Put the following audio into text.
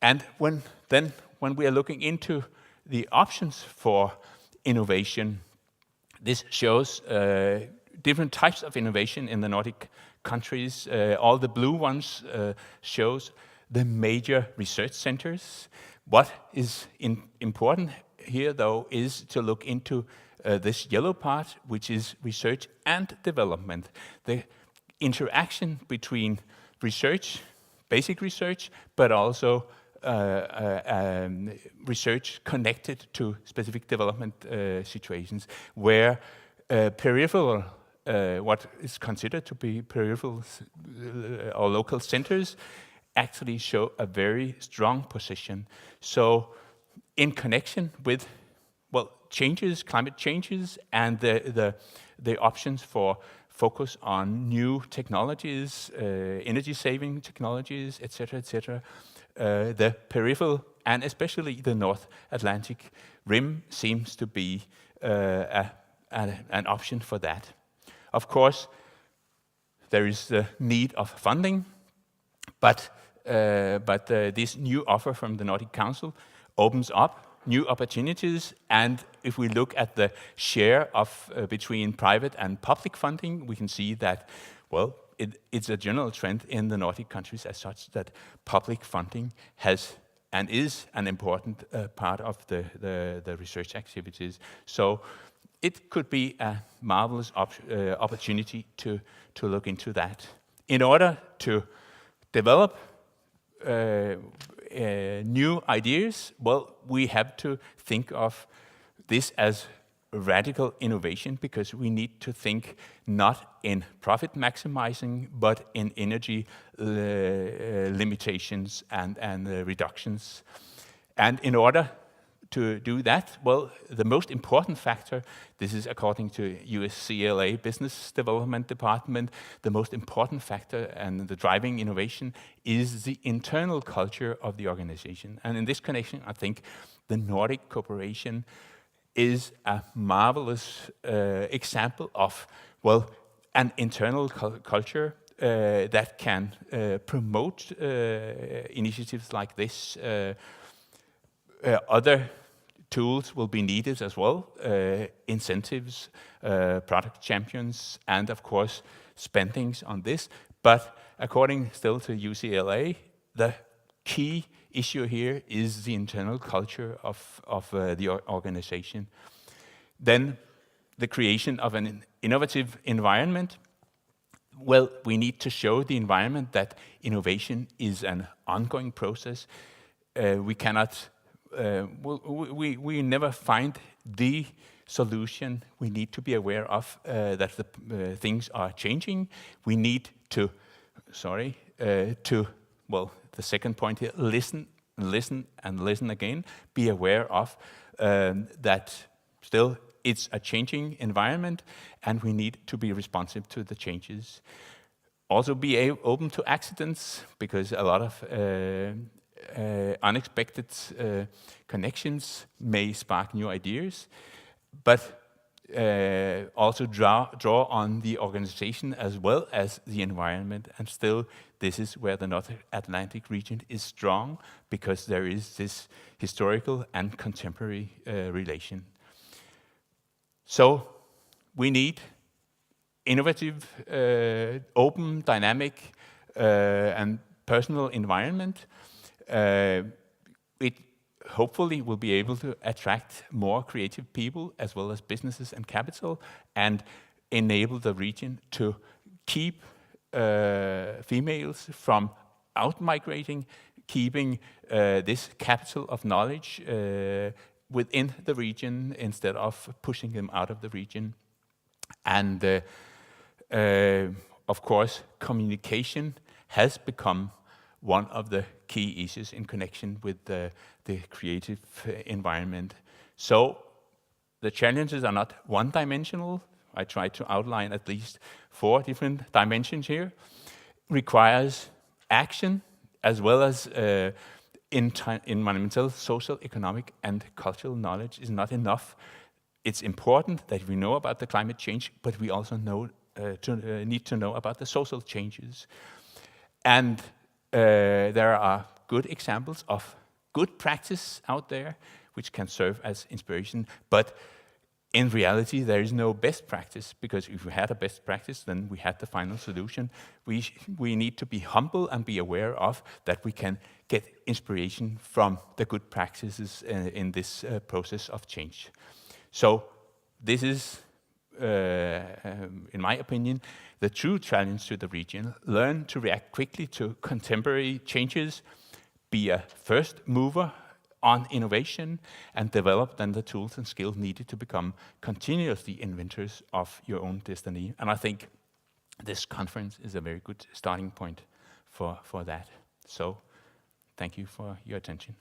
And when we are looking into the options for innovation, this shows different types of innovation in the Nordic countries. All the blue ones shows the major research centers. What is important here, though, is to look into this yellow part, which is research and development. The interaction between research, basic research, but also research connected to specific development situations, where peripheral, what is considered to be peripheral or local centers, actually show a very strong position. So in connection with, well, changes, climate changes, and the options for focus on new technologies, energy-saving technologies, etc., the peripheral and especially the North Atlantic rim seems to be an option for that. Of course, there is the need of funding, but this new offer from the Nordic Council opens up new opportunities. And if we look at the share of between private and public funding, we can see that, well, it's a general trend in the Nordic countries as such that public funding has and is an important part of the research activities. So it could be a marvelous opportunity to look into that. In order to develop new ideas, well, we have to think of this as radical innovation, because we need to think not in profit maximizing, but in energy limitations and reductions. And in order to do that, well, the most important factor, this is according to USCLA Business Development Department, the most important factor and the driving innovation is the internal culture of the organization. And in this connection, I think the Nordic cooperation is a marvelous example of, well, an internal culture that can promote initiatives like this. Other tools will be needed as well, incentives, product champions, and of course, spendings on this. But according still to UCLA, the key issue here is the internal culture of the organization. Then the creation of an innovative environment. Well, we need to show the environment that innovation is an ongoing process. We cannot, we never find the solution. We need to be aware of that the things are changing. We need to, well, the second point here, listen again, be aware of that still it's a changing environment and we need to be responsive to the changes. Also be open to accidents, because a lot of unexpected connections may spark new ideas, but also draw on the organization as well as the environment. And still, this is where the North Atlantic region is strong, because there is this historical and contemporary relation. So we need innovative, open, dynamic, and personal environment. It hopefully will be able to attract more creative people as well as businesses and capital, and enable the region to keep females from out-migrating, keeping this capital of knowledge within the region instead of pushing them out of the region. And of course, communication has become one of the key issues in connection with the creative environment. So the challenges are not one-dimensional. I tried to outline at least 4 different dimensions here. Requires action as well as environmental, social, economic, and cultural knowledge is not enough. It's important that we know about the climate change, but we also need to know about the social changes. And there are good examples of good practice out there which can serve as inspiration, but in reality, there is no best practice, because if we had a best practice, then we had the final solution. We need to be humble and be aware of that we can get inspiration from the good practices in this process of change. So this is, in my opinion, the true challenge to the region. Learn to react quickly to contemporary changes, be a first mover on innovation, and develop then the tools and skills needed to become continuously inventors of your own destiny. And I think this conference is a very good starting point for that. So thank you for your attention.